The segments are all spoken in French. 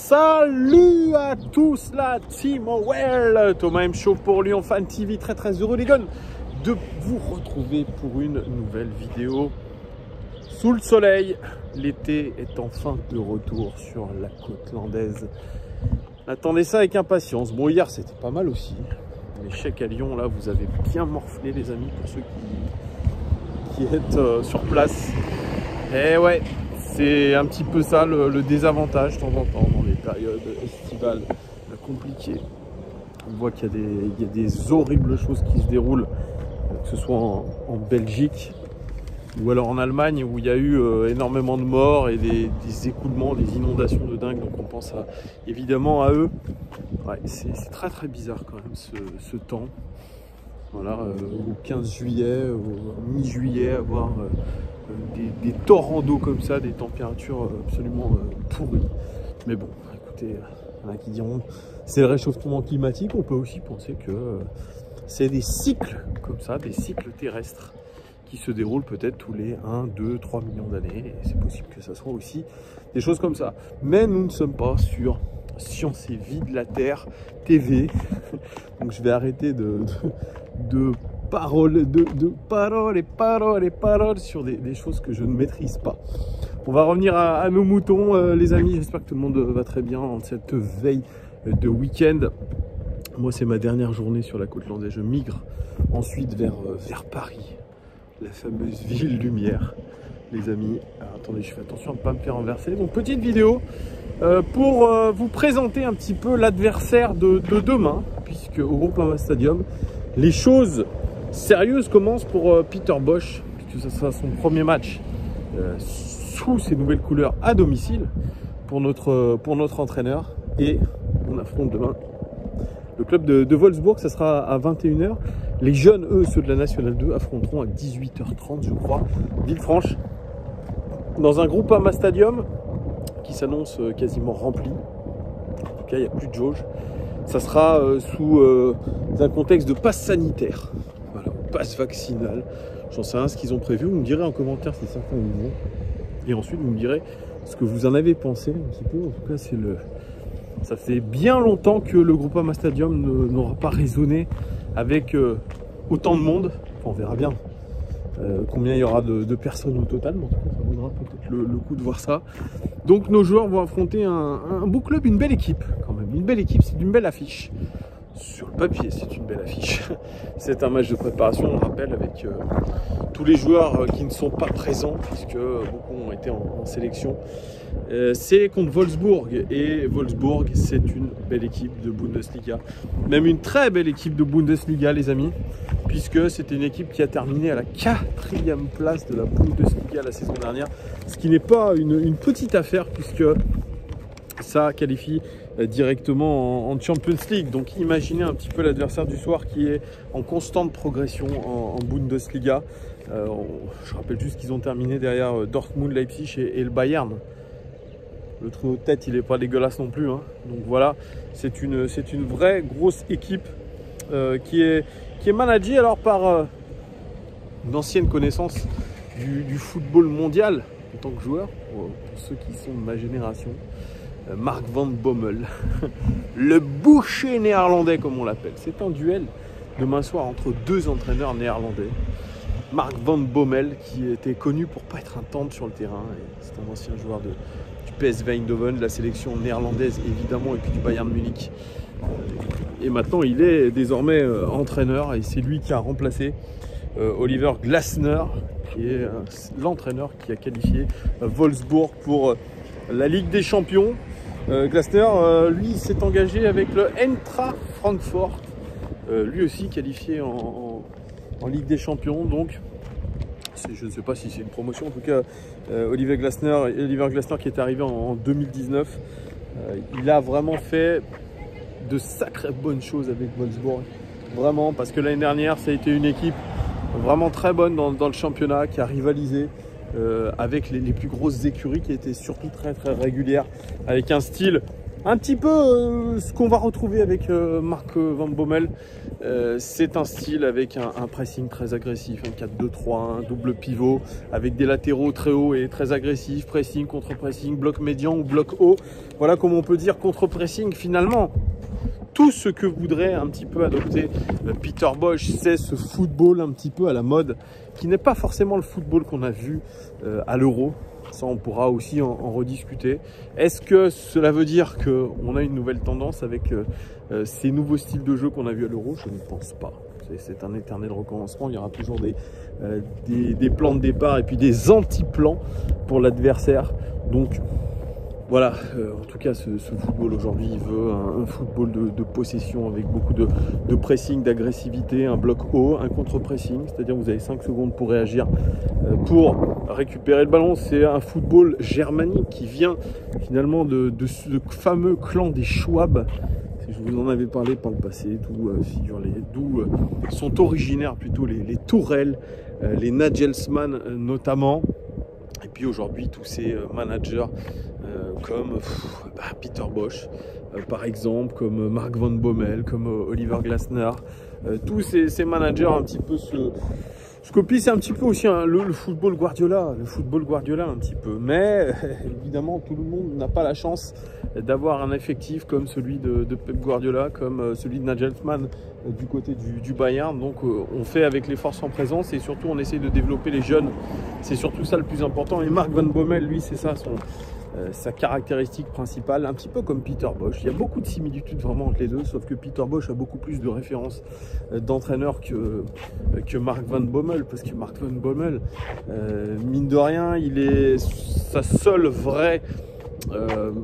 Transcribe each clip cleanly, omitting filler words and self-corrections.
Salut à tous la team Well, Thomas M. Show pour Lyon Fan TV, très heureux les gars de vous retrouver pour une nouvelle vidéo sous le soleil. L'été est enfin de retour sur la côte landaise. Attendez ça avec impatience. Bon, hier c'était pas mal aussi. L'échec à Lyon, là vous avez bien morflé les amis, pour ceux qui êtes sur place. Et ouais, c'est un petit peu ça le désavantage de temps en temps dans les périodes estivales compliquées. On voit qu'il y a des horribles choses qui se déroulent, que ce soit en Belgique ou alors en Allemagne, où il y a eu énormément de morts et des écoulements, des inondations de dingue. Donc on pense évidemment à eux. Ouais, c'est très bizarre quand même ce temps. Voilà, au 15 juillet, au mi-juillet, avoir des torrents d'eau comme ça, des températures absolument pourries. Mais bon, écoutez, il y en a qui diront c'est le réchauffement climatique. On peut aussi penser que c'est des cycles comme ça, des cycles terrestres qui se déroulent peut-être tous les 1, 2, 3 millions d'années. Et c'est possible que ça soit aussi des choses comme ça. Mais nous ne sommes pas sur Science et Vie de la Terre TV. Donc je vais arrêter de paroles sur des choses que je ne maîtrise pas. On va revenir à nos moutons, les amis. J'espère que tout le monde va très bien en cette veille de week-end. Moi, c'est ma dernière journée sur la côte landaise. Je migre ensuite vers Paris, la fameuse ville lumière, les amis. Alors, attendez, je fais attention à ne pas me faire renverser. Donc, petite vidéo pour vous présenter un petit peu l'adversaire de demain, puisque au Groupama Stadium, les choses sérieuses commencent pour Peter Bosz, puisque ce sera son premier match sous ses nouvelles couleurs à domicile pour notre entraîneur. Et on affronte demain le club de Wolfsburg. Ça sera à 21 h. Les jeunes, eux, ceux de la Nationale 2, affronteront à 18 h 30, je crois, Villefranche, dans un Groupama Stadium qui s'annonce quasiment rempli. En tout cas, il n'y a plus de jauge. Ça sera sous un contexte de passe sanitaire, voilà, passe vaccinal. J'en sais rien ce qu'ils ont prévu. Vous me direz en commentaire si certains vous vont. Et ensuite, vous me direz ce que vous en avez pensé un petit peu. En tout cas, ça fait bien longtemps que le Groupama Stadium n'aura pas résonné avec autant de monde. Enfin, on verra bien combien il y aura de personnes au total. Mais en tout cas, ça vaudra peut-être le coup de voir ça. Donc nos joueurs vont affronter un beau club, une belle équipe quand même. Une belle équipe, c'est une belle affiche. Sur le papier, c'est une belle affiche. C'est un match de préparation, on le rappelle, avec tous les joueurs qui ne sont pas présents, puisque beaucoup ont été en sélection. C'est contre Wolfsburg, et Wolfsburg, c'est une belle équipe de Bundesliga. Même une très belle équipe de Bundesliga, les amis, puisque c'était une équipe qui a terminé à la 4e place de la Bundesliga la saison dernière, ce qui n'est pas une petite affaire, puisque ça qualifie directement en Champions League. Donc imaginez un petit peu l'adversaire du soir qui est en constante progression en Bundesliga. Je rappelle juste qu'ils ont terminé derrière Dortmund, Leipzig et le Bayern. Le trou de tête, il n'est pas dégueulasse non plus, hein. Donc voilà, c'est une vraie grosse équipe qui est managée alors par une ancienne connaissance du football mondial en tant que joueur, pour ceux qui sont de ma génération. Mark van Bommel, le boucher néerlandais comme on l'appelle. C'est un duel demain soir entre deux entraîneurs néerlandais. Mark van Bommel, qui était connu pour pas être un tendre sur le terrain. C'est un ancien joueur du PSV Eindhoven, de la sélection néerlandaise évidemment, et puis du Bayern Munich. Et maintenant il est désormais entraîneur, et c'est lui qui a remplacé Oliver Glasner, qui est l'entraîneur qui a qualifié Wolfsburg pour la Ligue des Champions. Glasner, lui, s'est engagé avec le Eintracht Francfort, lui aussi qualifié en Ligue des Champions. Donc, je ne sais pas si c'est une promotion. En tout cas, Oliver Glasner qui est arrivé en 2019, il a vraiment fait de sacrées bonnes choses avec Wolfsburg. Vraiment, parce que l'année dernière, ça a été une équipe vraiment très bonne dans le championnat, qui a rivalisé avec les plus grosses écuries, qui étaient surtout très régulières, avec un style un petit peu ce qu'on va retrouver avec Marc Van Bommel. C'est un style avec un pressing très agressif, un 4-2-3, un double pivot, avec des latéraux très hauts et très agressifs, pressing, contre-pressing, bloc médian ou bloc haut. Voilà comment on peut dire contre-pressing finalement. Tout ce que voudrait un petit peu adopter Peter Bosz, c'est ce football un petit peu à la mode, qui n'est pas forcément le football qu'on a vu à l'Euro. Ça, on pourra aussi en rediscuter. Est-ce que cela veut dire qu'on a une nouvelle tendance avec ces nouveaux styles de jeu qu'on a vu à l'Euro? Je ne pense pas. C'est un éternel recommencement. Il y aura toujours des plans de départ et puis des anti-plans pour l'adversaire. Donc, voilà, en tout cas, ce football aujourd'hui, il veut un football de possession avec beaucoup de pressing, d'agressivité, un bloc haut, un contre-pressing, c'est-à-dire vous avez 5 secondes pour réagir, pour récupérer le ballon. C'est un football germanique qui vient finalement de ce fameux clan des Schwab. Je vous en avais parlé par le passé, d'où sont originaires plutôt les Tourelle, les Nagelsmann notamment. Et puis aujourd'hui, tous ces managers comme Peter Bosz, par exemple, comme Marc Van Bommel, comme Oliver Glasner, tous ces managers un petit peu se copient. C'est un petit peu aussi le football Guardiola, un petit peu. Mais évidemment, tout le monde n'a pas la chance d'avoir un effectif comme celui de Pep Guardiola, comme celui de Nagelsmann du côté du Bayern. Donc on fait avec les forces en présence et surtout on essaie de développer les jeunes. C'est surtout ça le plus important. Et Marc Van Bommel, lui, c'est ça sa caractéristique principale, un petit peu comme Peter Bosz. Il y a beaucoup de similitudes vraiment entre les deux, sauf que Peter Bosz a beaucoup plus de références d'entraîneur que Marc Van Bommel, parce que Marc Van Bommel, mine de rien, il est sa seule vraie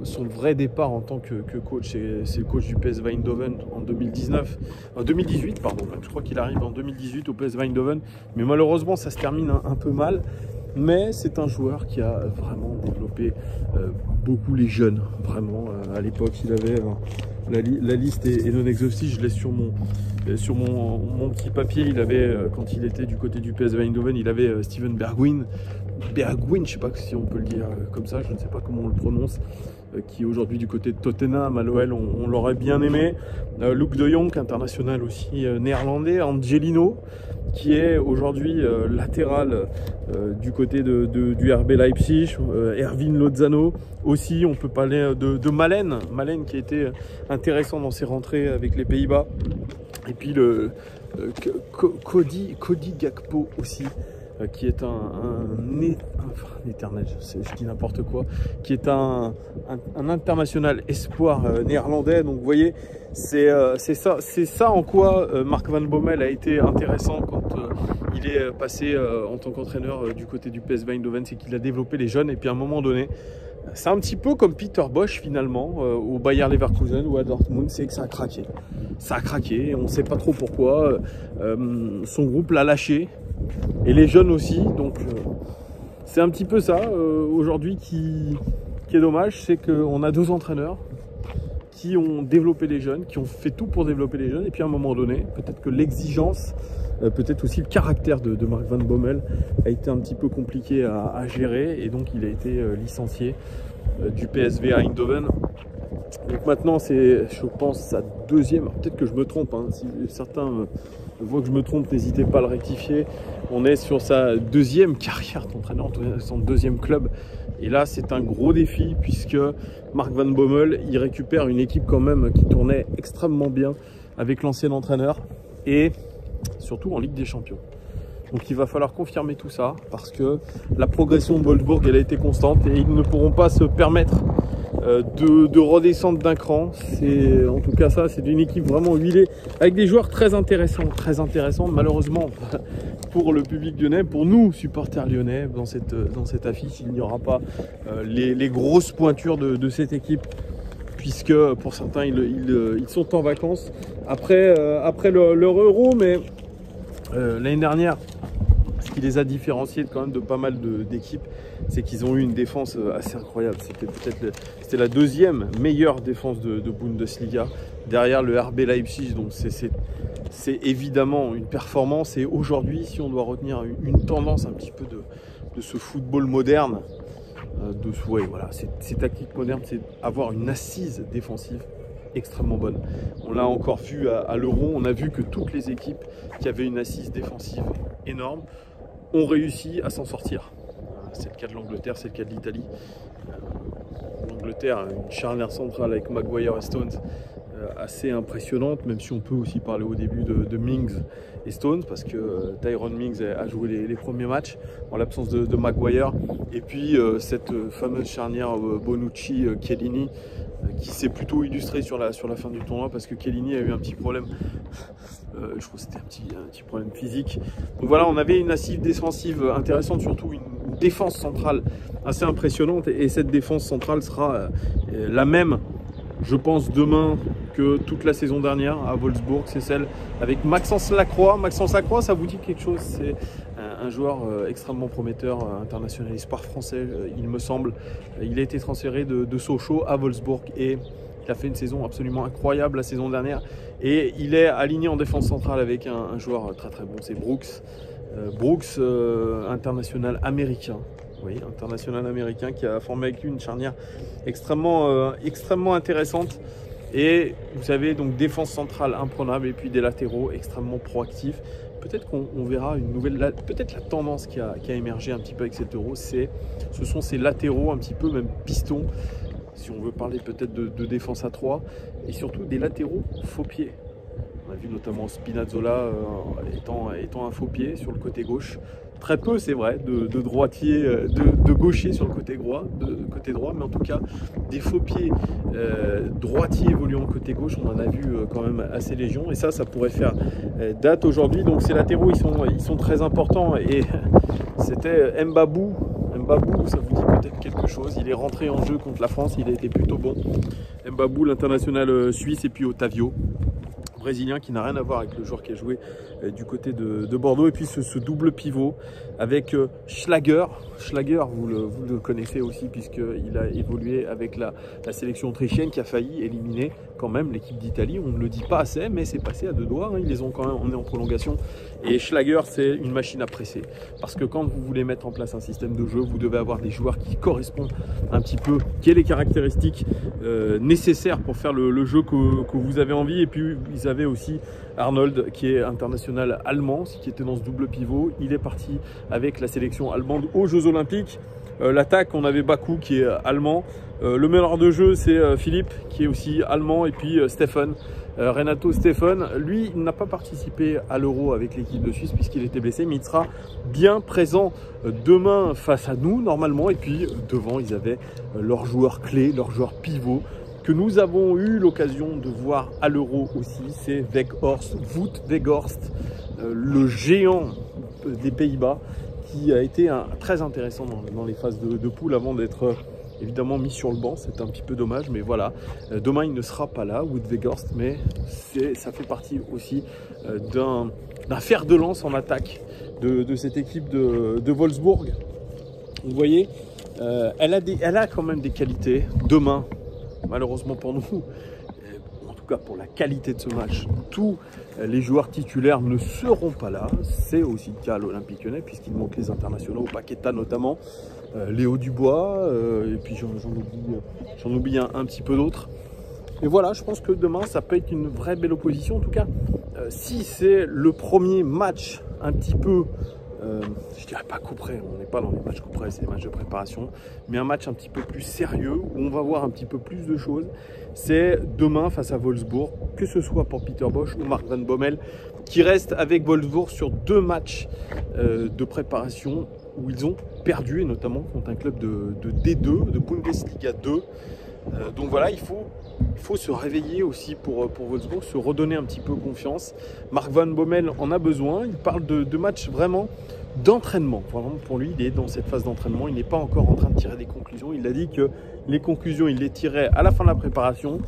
son vrai départ en tant que coach, c'est le coach du PSV Eindhoven en 2018, pardon. Je crois qu'il arrive en 2018 au PSV Eindhoven, mais malheureusement ça se termine un peu mal. Mais c'est un joueur qui a vraiment développé beaucoup les jeunes. Vraiment, à l'époque, il avait la liste est non exhaustive. Je l'ai sur mon petit papier. Il avait, quand il était du côté du PSV Eindhoven, il avait Steven Bergwijn, je ne sais pas si on peut le dire comme ça, je ne sais pas comment on le prononce, qui est aujourd'hui du côté de Tottenham. À l'OL, on l'aurait bien aimé. Luc de Jong, international aussi néerlandais. Angelino, qui est aujourd'hui latéral du côté du RB Leipzig. Erwin Lozano aussi. On peut parler de Malen qui a été intéressant dans ses rentrées avec les Pays-Bas. Et puis Cody Gakpo aussi, qui est un éternel, je dis n'importe quoi, qui est un international espoir néerlandais. Donc vous voyez, c'est ça en quoi Marc Van Bommel a été intéressant quand il est passé en tant qu'entraîneur du côté du PSV Eindhoven, c'est qu'il a développé les jeunes. Et puis à un moment donné, c'est un petit peu comme Peter Bosz finalement au Bayer Leverkusen ou à Dortmund, c'est que ça a craqué. Ça a craqué, on ne sait pas trop pourquoi. Son groupe l'a lâché. Et les jeunes aussi, donc c'est un petit peu ça aujourd'hui qui est dommage, c'est qu'on a deux entraîneurs qui ont développé les jeunes, qui ont fait tout pour développer les jeunes, et puis à un moment donné, peut-être que l'exigence, peut-être aussi le caractère de Marc Van Bommel a été un petit peu compliqué à gérer, et donc il a été licencié du PSV à Eindhoven. Donc maintenant c'est, je pense, sa deuxième, peut-être que je me trompe, hein, si certains voient que je me trompe, n'hésitez pas à le rectifier. On est sur sa deuxième carrière d'entraîneur, son deuxième club. Et là, c'est un gros défi puisque Marc Van Bommel, il récupère une équipe quand même qui tournait extrêmement bien avec l'ancien entraîneur et surtout en Ligue des Champions. Donc il va falloir confirmer tout ça parce que la progression de Wolfsburg, elle a été constante et ils ne pourront pas se permettre de redescendre d'un cran. C'est en tout cas ça, c'est une équipe vraiment huilée avec des joueurs très intéressants. Malheureusement pour le public lyonnais, pour nous supporters lyonnais, dans cette affiche, il n'y aura pas les grosses pointures de cette équipe, puisque pour certains ils sont en vacances après leur Euro, mais l'année dernière, ce qui les a différenciés quand même de pas mal d'équipes, c'est qu'ils ont eu une défense assez incroyable. C'était la deuxième meilleure défense de Bundesliga, derrière le RB Leipzig. Donc c'est évidemment une performance. Et aujourd'hui, si on doit retenir une tendance un petit peu de ce football moderne, Ouais, voilà, ces tactiques modernes, c'est avoir une assise défensive extrêmement bonne. On l'a encore vu à l'Euro, on a vu que toutes les équipes qui avaient une assise défensive énorme ont réussi à s'en sortir. C'est le cas de l'Angleterre, c'est le cas de l'Italie. L'Angleterre, une charnière centrale avec Maguire et Stones assez impressionnante, même si on peut aussi parler au début de Mings et Stones, parce que Tyrone Mings a joué les premiers matchs en l'absence de Maguire. Et puis cette fameuse charnière Bonucci-Chiellini qui s'est plutôt illustrée sur la fin du tournoi, parce que Chiellini a eu un petit problème. Je crois que c'était un petit problème physique. Donc voilà, on avait une assise défensive intéressante, surtout une défense centrale assez impressionnante. Et cette défense centrale sera la même, je pense, demain que toute la saison dernière à Wolfsburg. C'est celle avec Maxence Lacroix. Maxence Lacroix, ça vous dit quelque chose? C'est un joueur extrêmement prometteur, international espoir français, il me semble. Il a été transféré de Sochaux à Wolfsburg et il a fait une saison absolument incroyable la saison dernière. Et il est aligné en défense centrale avec un joueur très très bon, c'est Brooks. Brooks, international américain. Oui, international américain qui a formé avec lui une charnière extrêmement intéressante. Et vous savez, donc défense centrale imprenable et puis des latéraux extrêmement proactifs. Peut-être qu'on verra une nouvelle, peut-être la tendance qui a émergé un petit peu avec cet Euro, ce sont ces latéraux un petit peu même pistons, si on veut parler peut-être de défense à 3, et surtout des latéraux faux pieds. On a vu notamment Spinazzola étant un faux pied sur le côté gauche. Très peu, c'est vrai, de droitiers, de gauchers sur le côté droit, mais en tout cas, des faux pieds droitiers évoluant côté gauche, on en a vu quand même assez légion. Et ça pourrait faire date aujourd'hui. Donc ces latéraux, ils sont très importants. Et c'était Mbabou. Mbabou, ça vous dit peut-être quelque chose. Il est rentré en jeu contre la France, il a été plutôt bon. Mbabou, l'international suisse, et puis Otavio, brésilien, qui n'a rien à voir avec le joueur qui a joué du côté de Bordeaux. Et puis ce double pivot avec Schlager. Schlager, vous le connaissez aussi, puisqu'il a évolué avec la sélection autrichienne qui a failli éliminer quand même l'équipe d'Italie. On ne le dit pas assez, mais c'est passé à deux doigts, hein. Ils les ont quand même emmenés en prolongation. Et Schlager, c'est une machine à presser, parce que quand vous voulez mettre en place un système de jeu, vous devez avoir des joueurs qui correspondent un petit peu, qui aient les caractéristiques nécessaires pour faire le jeu que vous avez envie. Et puis ils avaient aussi Arnold, qui est international allemand, qui était dans ce double pivot. Il est parti avec la sélection allemande aux Jeux Olympiques. L'attaque, on avait Bakou qui est allemand. Le meneur de jeu, c'est Philippe, qui est aussi allemand. Et puis Stephen, Renato Stephen. Lui, il n'a pas participé à l'Euro avec l'équipe de Suisse puisqu'il était blessé, mais il sera bien présent demain face à nous, normalement. Et puis devant, ils avaient leurs joueurs clés, leurs joueurs pivots, que nous avons eu l'occasion de voir à l'Euro aussi. C'est Weghorst, Wout Weghorst, le géant des Pays-Bas, qui a été très intéressant dans les phases de poule avant d'être évidemment mis sur le banc. C'est un petit peu dommage, mais voilà. Demain, il ne sera pas là, Wout Weghorst, mais ça fait partie aussi d'un fer de lance en attaque de cette équipe de Wolfsburg. Vous voyez, elle a quand même des qualités. Demain, malheureusement pour nous, en tout cas pour la qualité de ce match, tous les joueurs titulaires ne seront pas là. C'est aussi le cas à l'Olympique Lyonnais, puisqu'il manque les internationaux, Paqueta notamment, Léo Dubois, et puis j'en oublie un petit peu d'autres. Et voilà, je pense que demain, ça peut être une vraie belle opposition. En tout cas, si c'est le premier match un petit peu, je dirais pas couperé, on n'est pas dans les matchs couperés, c'est des matchs de préparation, mais un match un petit peu plus sérieux, où on va voir un petit peu plus de choses, c'est demain face à Wolfsburg, que ce soit pour Peter Bosz ou Mark Van Bommel, qui reste avec Wolfsburg sur 2 matchs de préparation où ils ont perdu, et notamment contre un club de D2, de Bundesliga 2. Donc voilà, il faut se réveiller aussi pour Wolfsburg, se redonner un petit peu confiance. Mark Van Bommel en a besoin. Il parle de matchs vraiment d'entraînement. Vraiment, pour lui, il est dans cette phase d'entraînement. Il n'est pas encore en train de tirer des conclusions. Il a dit que les conclusions, il les tirait à la fin de la préparation.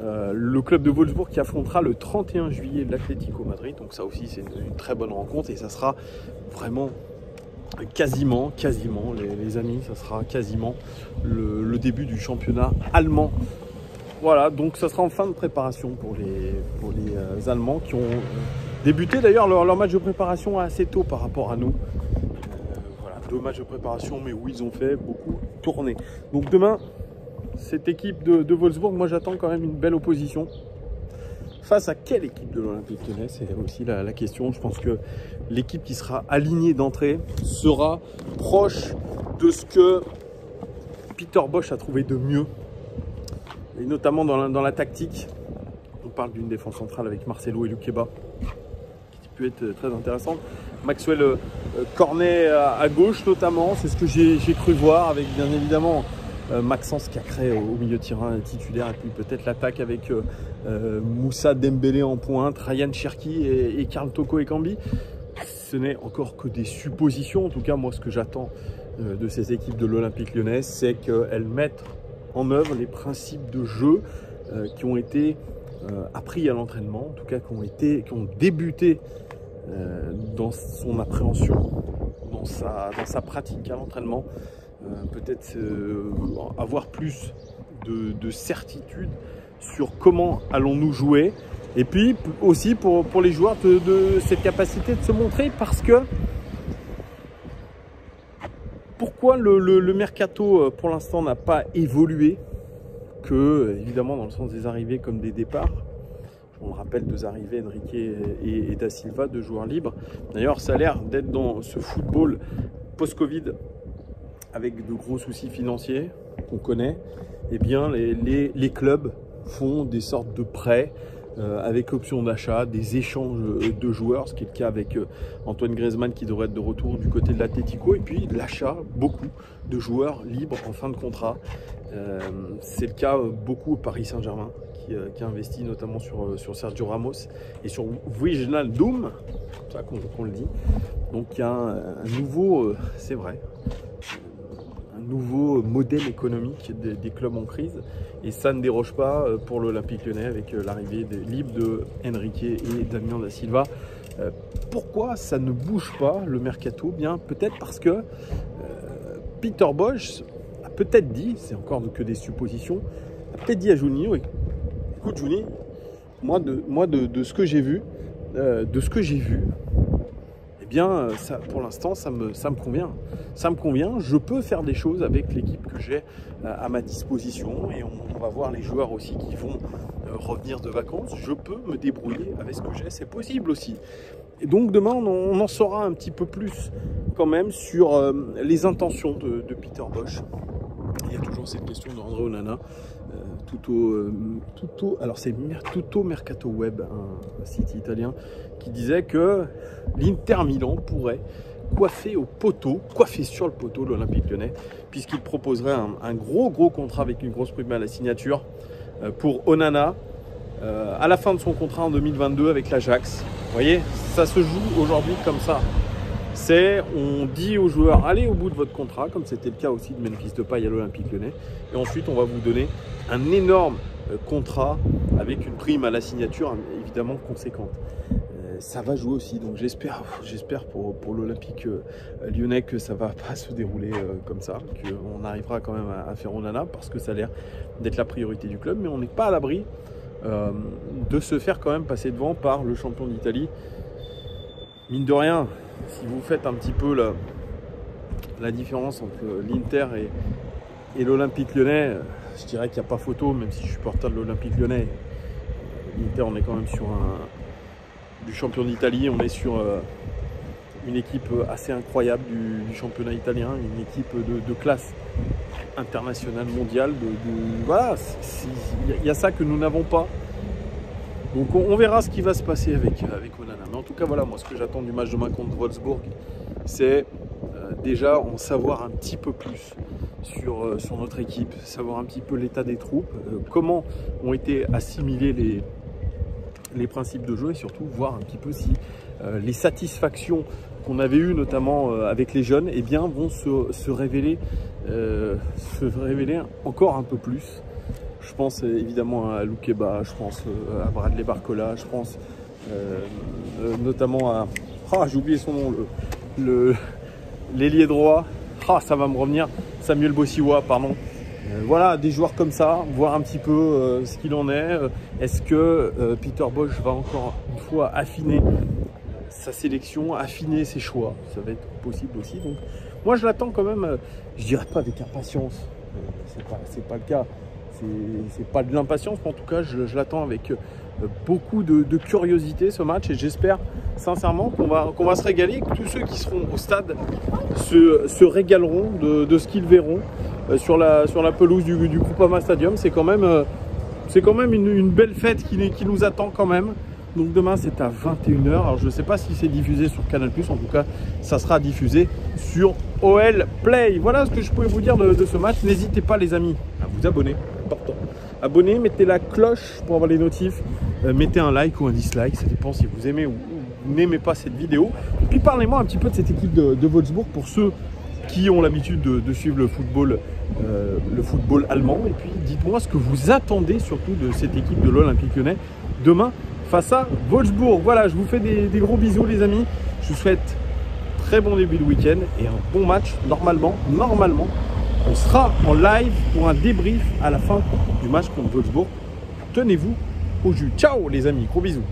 Le club de Wolfsburg qui affrontera le 31 juillet l'Atlético Madrid. Donc ça aussi, c'est une très bonne rencontre, et ça sera vraiment quasiment les amis, ça sera quasiment le début du championnat allemand. Voilà, donc ça sera en fin de préparation pour les Allemands, qui ont débuté d'ailleurs leur match de préparation assez tôt par rapport à nous. Voilà, 2 matchs de préparation, mais où ils ont fait beaucoup tourner. Donc demain, cette équipe de Wolfsburg, moi j'attends quand même une belle opposition. Face à quelle équipe de l'Olympique Lyonnais? C'est aussi la question. Je pense que l'équipe qui sera alignée d'entrée sera proche de ce que Peter Bosz a trouvé de mieux. Et notamment dans la tactique. On parle d'une défense centrale avec Marcelo et Lukeba, qui peut être très intéressante. Maxwell Cornet à gauche notamment, c'est ce que j'ai cru voir, avec bien évidemment Maxence Cacré au milieu de terrain titulaire, et puis peut-être l'attaque avec Moussa Dembélé en pointe, Ryan Cherki et Karl Toko Ekambi. Ce n'est encore que des suppositions. En tout cas, moi, ce que j'attends de ces équipes de l'Olympique Lyonnais, c'est qu'elles mettent en œuvre les principes de jeu qui ont été appris à l'entraînement, en tout cas qui ont débuté dans son appréhension, dans sa pratique à l'entraînement. Peut-être avoir plus de certitude sur comment allons-nous jouer, et puis aussi pour les joueurs de cette capacité de se montrer, parce que pourquoi le mercato pour l'instant n'a pas évolué que évidemment dans le sens des arrivées comme des départs. On le rappelle, 2 arrivées, Enrique et Da Silva, 2 joueurs libres. D'ailleurs, ça a l'air d'être dans ce football post-Covid avec de gros soucis financiers qu'on connaît. Eh bien, les clubs font des sortes de prêts avec option d'achat, des échanges de joueurs, ce qui est le cas avec Antoine Griezmann qui devrait être de retour du côté de l'Atlético, et puis l'achat, beaucoup de joueurs libres en fin de contrat. C'est le cas beaucoup au Paris Saint-Germain qui a investi notamment sur Sergio Ramos et sur Wijnaldum, c'est ça qu'on le dit. Donc il y a un nouveau, c'est vrai, un nouveau modèle économique des clubs en crise, et ça ne déroge pas pour l'Olympique Lyonnais avec l'arrivée libre de Enrique et Damien Da Silva. Pourquoi ça ne bouge pas le mercato? Bien peut-être parce que Peter Bosz a peut-être dit, c'est encore que des suppositions, a peut-être dit à Juninho, écoute Juni, moi de ce que j'ai vu, eh bien ça, pour l'instant ça me convient. Ça me convient, je peux faire des choses avec l'équipe que j'ai à ma disposition, et on va voir les joueurs aussi qui vont revenir de vacances. Je peux me débrouiller avec ce que j'ai, c'est possible aussi. Et donc demain on en saura un petit peu plus quand même sur les intentions de Peter Bosz. Il y a toujours cette question d'André Onana, alors c'est Tutto Mercato Web, un site italien, qui disait que l'Inter Milan pourrait coiffer sur le poteau l'Olympique Lyonnais, puisqu'il proposerait un gros contrat avec une grosse prime à la signature pour Onana à la fin de son contrat en 2022 avec l'Ajax. Vous voyez, ça se joue aujourd'hui comme ça. On dit aux joueurs, allez au bout de votre contrat, comme c'était le cas aussi de Memphis Depay à l'Olympique Lyonnais, et ensuite on va vous donner un énorme contrat avec une prime à la signature évidemment conséquente. Ça va jouer aussi, donc j'espère pour l'Olympique Lyonnais que ça ne va pas se dérouler comme ça, qu'on arrivera quand même à faire Onana, parce que ça a l'air d'être la priorité du club, mais on n'est pas à l'abri de se faire quand même passer devant par le champion d'Italie. Mine de rien, si vous faites un petit peu la différence entre l'Inter et l'Olympique Lyonnais, je dirais qu'il n'y a pas photo, même si je suis supporter de l'Olympique Lyonnais. L'Inter, on est quand même sur du champion d'Italie, on est sur une équipe assez incroyable du championnat italien, une équipe de classe internationale, mondiale. Voilà, il y a ça que nous n'avons pas. Donc on verra ce qui va se passer avec Onana. Mais en tout cas, voilà, moi ce que j'attends du match demain contre Wolfsburg, c'est déjà en savoir un petit peu plus sur notre équipe, savoir un petit peu l'état des troupes, comment ont été assimilés les principes de jeu, et surtout voir un petit peu si les satisfactions qu'on avait eues notamment avec les jeunes, eh bien, vont se révéler encore un peu plus. Je pense évidemment à Lukeba, je pense à Bradley Barcola, je pense notamment à... Ah, j'ai oublié son nom, l'ailier droit. Ah, ça va me revenir, Samuel Bossiwa, pardon. Voilà, des joueurs comme ça, voir un petit peu ce qu'il en est. Est-ce que Peter Bosz va encore une fois affiner sa sélection, affiner ses choix? Ça va être possible aussi. Donc Moi, je l'attends quand même, je dirais pas avec impatience, c'est pas le cas, c'est pas de l'impatience, mais en tout cas, je l'attends avec beaucoup de curiosité ce match, et j'espère sincèrement qu'on va se régaler, que tous ceux qui seront au stade se régaleront de ce qu'ils verront sur la pelouse du Groupama Stadium. C'est quand même une belle fête qui nous attend quand même. Donc demain c'est à 21 h. Alors je ne sais pas si c'est diffusé sur Canal+, en tout cas ça sera diffusé sur OL Play. Voilà ce que je pouvais vous dire de ce match. N'hésitez pas les amis à vous abonner, important. Abonnez, mettez la cloche pour avoir les notifs, mettez un like ou un dislike, ça dépend si vous aimez ou vous n'aimez pas cette vidéo. Et puis parlez-moi un petit peu de cette équipe de Wolfsburg pour ceux qui ont l'habitude de suivre le football allemand. Et puis dites-moi ce que vous attendez surtout de cette équipe de l'Olympique Lyonnais demain face à Wolfsburg. Voilà, je vous fais des gros bisous les amis. Je vous souhaite très bon début de week-end et un bon match. Normalement, on sera en live pour un débrief à la fin du match contre Wolfsburg. Tenez-vous au jus. Ciao les amis, gros bisous.